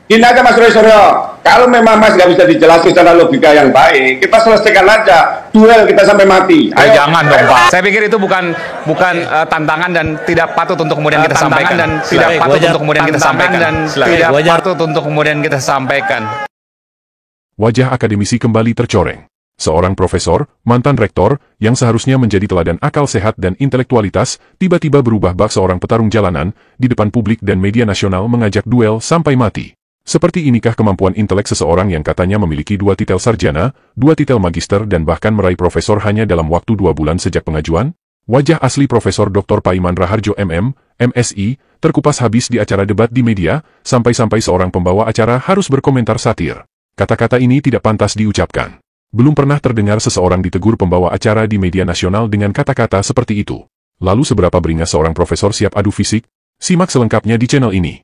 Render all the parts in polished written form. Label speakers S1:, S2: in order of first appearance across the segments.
S1: Gini aja Mas Roy Suryo, kalau memang Mas nggak bisa dijelaskan secara logika yang baik, kita selesaikan aja, duel kita sampai mati.
S2: Ayo, jangan dong Pak. Saya pikir itu bukan tantangan dan tidak patut untuk kemudian kita sampaikan. Tidak patut untuk kemudian kita sampaikan.
S3: Wajah akademisi kembali tercoreng. Seorang profesor, mantan rektor, yang seharusnya menjadi teladan akal sehat dan intelektualitas, tiba-tiba berubah bak seorang petarung jalanan, di depan publik dan media nasional mengajak duel sampai mati. Seperti inikah kemampuan intelek seseorang yang katanya memiliki 2 titel sarjana, 2 titel magister dan bahkan meraih profesor hanya dalam waktu 2 bulan sejak pengajuan? Wajah asli Profesor Dr. Paiman Raharjo MM, MSI, terkupas habis di acara debat di media, sampai-sampai seorang pembawa acara harus berkomentar satir. Kata-kata ini tidak pantas diucapkan. Belum pernah terdengar seseorang ditegur pembawa acara di media nasional dengan kata-kata seperti itu. Lalu seberapa beringas seorang profesor siap adu fisik? Simak selengkapnya di channel ini.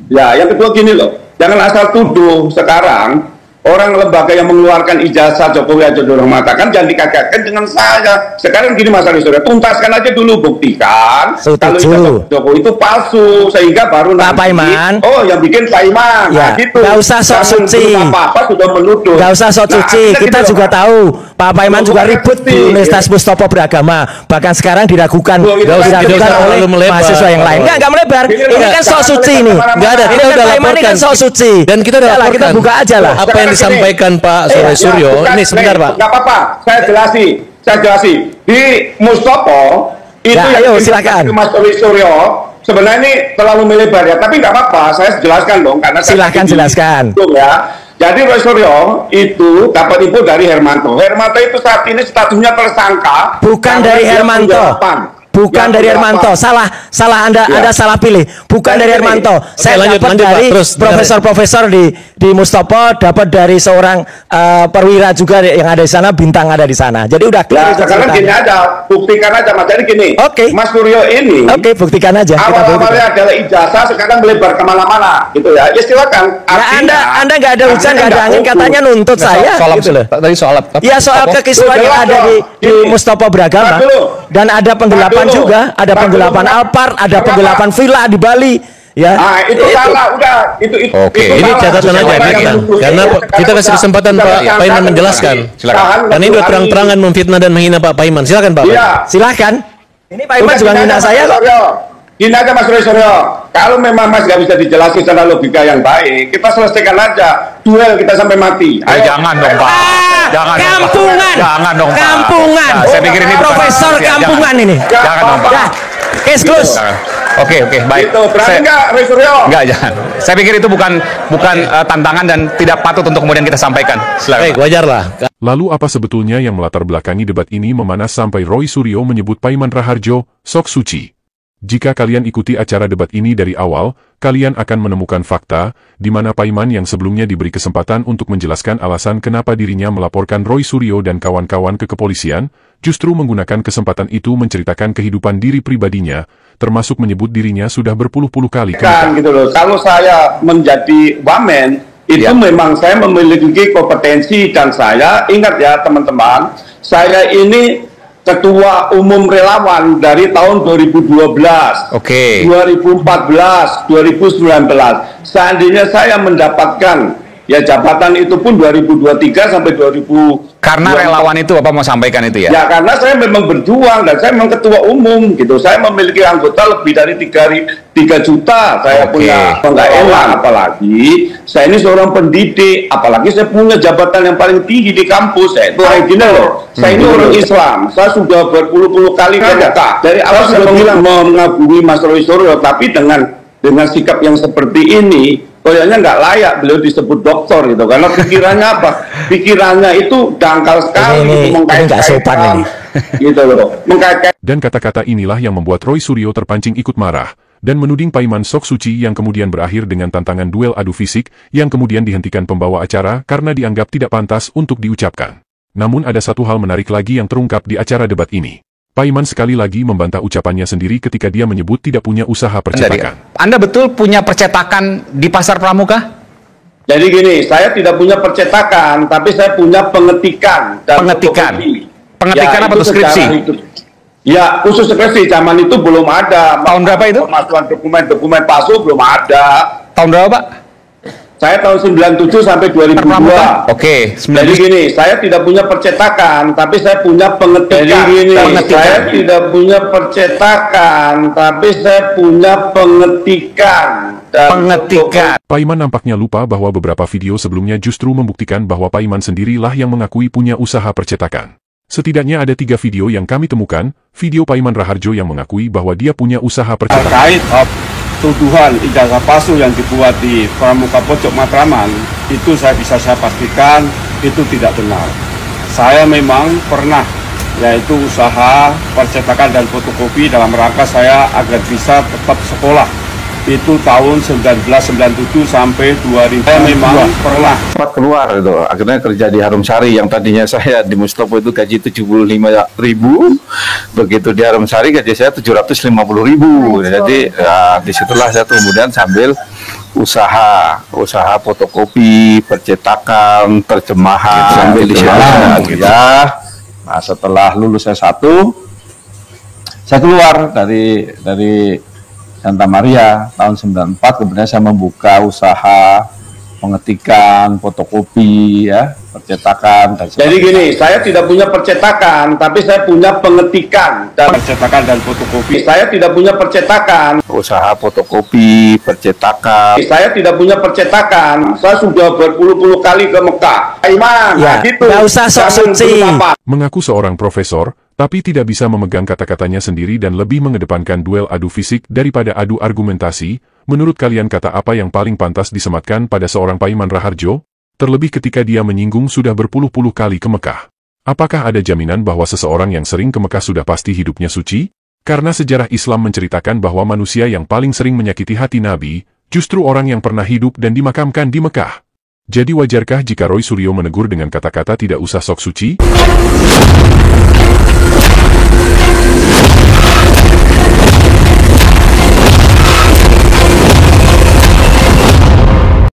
S1: Ya, yang kedua gini loh, jangan asal tuduh sekarang orang lembaga yang mengeluarkan ijazah Jokowi aja dorong mengatakan jangan dikagetkan dengan saya. Sekarang gini Mas Ali Surya, tuntaskan aja dulu, buktikan kalau ijazah Jokowi itu palsu sehingga baru
S4: Pak Paiman.
S1: Oh, yang bikin Paiman.
S4: Ya,
S1: nah, gitu.
S4: Gak usah sok suci.
S1: Apa sudah menuduh.
S4: Gak usah sok suci. Kita juga tahu Pak Paiman juga ribut di Universitas Mustopo Beragama. Bahkan sekarang diragukan oleh mahasiswa yang lain. Enggak melebar. Ini kan sok suci ini. Enggak ada. Kita udah laporkan sok suci. Dan kita udah laporkan. Kita buka aja lah.
S5: Apa yang disampaikan Pak Roy Suryo, ini sebentar Pak.
S1: Enggak apa-apa, saya jelasin. Di Mustopo itu
S4: ya,
S1: yang
S4: silakan.
S1: Mas Roy Suryo sebenarnya ini terlalu melebar ya, tapi nggak apa-apa, saya jelaskan dong karena
S4: jelaskan.
S1: Ya. Jadi Roy Suryo itu dapat info dari Hermanto. Hermanto itu saat ini statusnya tersangka.
S4: Bukan dari Hermanto. Bukan dari Hermanto, salah Anda salah pilih. Bukan dari Hermanto. Saya dapat dari profesor-profesor di Mustopo, dapat dari seorang perwira juga yang ada di sana, bintang ada di sana. Jadi udah clear.
S1: Sekarang gini aja, buktikan aja Mas. Jadi gini, Mas Suryo ini,
S4: buktikan aja.
S1: Awalnya adalah ijazah, sekarang melebar kemana-mana, gitu ya. Ya silakan.
S4: Anda nggak ada hujan, nggak ada angin, katanya nuntut saya. Soal kekisruhan yang ada di Mustopo Beragama, dan ada penggelapan juga, ada penggelapan Alphard, ada penggelapan villa di Bali. Ya,
S1: itu salah, udah
S5: Oke, ini catatan aja karena kita kasih kesempatan Pak Paiman menjelaskan. Silakan. Karena ini udah terang-terangan memfitnah dan menghina Pak Paiman. Silakan Pak.
S4: Silakan. Ini Pak Paiman juga menghina saya kok.
S1: Gini aja Mas Roy Suryo, kalau memang Mas nggak bisa dijelaskan secara logika yang baik, kita selesaikan aja, duel kita sampai mati.
S2: Ayo, jangan dong Pak. Jangan dong Pak.
S4: Kampungan.
S2: Saya pikir ini
S4: profesor kampungan ini.
S2: Jangan dong Pak.
S4: Case close.
S2: Oke, baik.
S1: Itu berani nggak Roy Suryo?
S2: Enggak, jangan. Saya pikir itu bukan tantangan dan tidak patut untuk kemudian kita sampaikan. Silakan.
S5: Wajar lah.
S3: Lalu apa sebetulnya yang melatar belakangi debat ini memanas sampai Roy Suryo menyebut Paiman Raharjo sok suci? Jika kalian ikuti acara debat ini dari awal, kalian akan menemukan fakta, di mana Paiman yang sebelumnya diberi kesempatan untuk menjelaskan alasan kenapa dirinya melaporkan Roy Suryo dan kawan-kawan ke kepolisian, justru menggunakan kesempatan itu menceritakan kehidupan diri pribadinya, termasuk menyebut dirinya sudah berpuluh-puluh kali
S1: gitu loh. Kalau saya menjadi wamen, itu memang saya memiliki kompetensi dan saya, ingat ya teman-teman, saya ini Ketua Umum Relawan dari tahun 2012, 2014, 2019. Seandainya saya mendapatkan ya jabatan itu pun 2023 sampai 2000.
S2: Karena relawan itu apa mau sampaikan itu ya?
S1: Ya karena saya memang berjuang dan saya memang ketua umum gitu. Saya memiliki anggota lebih dari 3 juta. Saya punya penggaelan, apalagi saya ini seorang pendidik, apalagi saya punya jabatan yang paling tinggi di kampus. Saya itu orang gini loh. Saya ini orang Islam. Saya sudah berpuluh-puluh kali kata dari awal saya bilang mengagumi Mas Roy Suryo, tapi dengan sikap yang seperti ini, kayaknya nggak layak beliau disebut doktor gitu, karena pikirannya apa? Pikirannya itu dangkal sekali,
S4: nggak sopan ini.
S1: Gitu loh.
S3: Dan kata-kata inilah yang membuat Roy Suryo terpancing ikut marah dan menuding Paiman sok suci yang kemudian berakhir dengan tantangan duel adu fisik yang kemudian dihentikan pembawa acara karena dianggap tidak pantas untuk diucapkan. Namun ada satu hal menarik lagi yang terungkap di acara debat ini. Pak Iman sekali lagi membantah ucapannya sendiri ketika dia menyebut tidak punya usaha percetakan.
S2: Anda betul punya percetakan di Pasar Pramuka?
S1: Jadi gini, saya tidak punya percetakan, tapi saya punya pengetikan. Dan
S2: Pengetikan
S1: ya,
S2: apa tuh, skripsi?
S1: Ya, khusus skripsi, zaman itu belum ada.
S2: Tahun berapa itu?
S1: Pemasukan dokumen palsu belum ada.
S2: Tahun berapa, Pak?
S1: Saya tahun 97 sampai 2002.
S2: Oke,
S1: Jadi gini, saya tidak punya percetakan, tapi saya punya pengetikan. Jadi gini, saya tidak punya percetakan, tapi saya punya pengetikan.
S2: Pengetikan.
S3: Pak Iman nampaknya lupa bahwa beberapa video sebelumnya justru membuktikan bahwa Pak Iman sendirilah yang mengakui punya usaha percetakan. Setidaknya ada 3 video yang kami temukan, video Pak Iman Raharjo yang mengakui bahwa dia punya usaha percetakan.
S6: Terkait tuduhan ijazah palsu yang dibuat di Pramuka Pojok Matraman, itu saya pastikan itu tidak benar. Saya memang pernah, yaitu usaha percetakan dan fotokopi dalam rangka saya agar bisa tetap sekolah. Itu tahun 1997 sampai 2000. Saya memang pernah
S7: sempat keluar itu, akhirnya kerja di Harum Sari yang tadinya saya di Mustopo itu gaji 75.000, begitu di Harum Sari gaji saya 750.000. Jadi ya, disitulah saya kemudian sambil usaha fotokopi, percetakan, terjemahan sambil di sana gitu. Nah, setelah lulus S1 saya keluar dari Santa Maria tahun 94, kemudian saya membuka usaha pengetikan, fotokopi, ya, percetakan.
S1: Jadi gini, saya tidak punya percetakan, tapi saya punya pengetikan.
S6: Percetakan dan fotokopi.
S1: Saya tidak punya percetakan.
S7: Usaha fotokopi, percetakan.
S1: Saya tidak punya percetakan. Saya sudah berpuluh-puluh kali ke Mekah. Iman,
S4: ya,
S1: gitu.
S4: nggak usah sok suci.
S3: Mengaku seorang profesor, tapi tidak bisa memegang kata-katanya sendiri dan lebih mengedepankan duel adu fisik daripada adu argumentasi. Menurut kalian kata apa yang paling pantas disematkan pada seorang Pak Iman Raharjo? Terlebih ketika dia menyinggung sudah berpuluh-puluh kali ke Mekah. Apakah ada jaminan bahwa seseorang yang sering ke Mekah sudah pasti hidupnya suci? Karena sejarah Islam menceritakan bahwa manusia yang paling sering menyakiti hati Nabi, justru orang yang pernah hidup dan dimakamkan di Mekah. Jadi wajarkah jika Roy Suryo menegur dengan kata-kata tidak usah sok suci?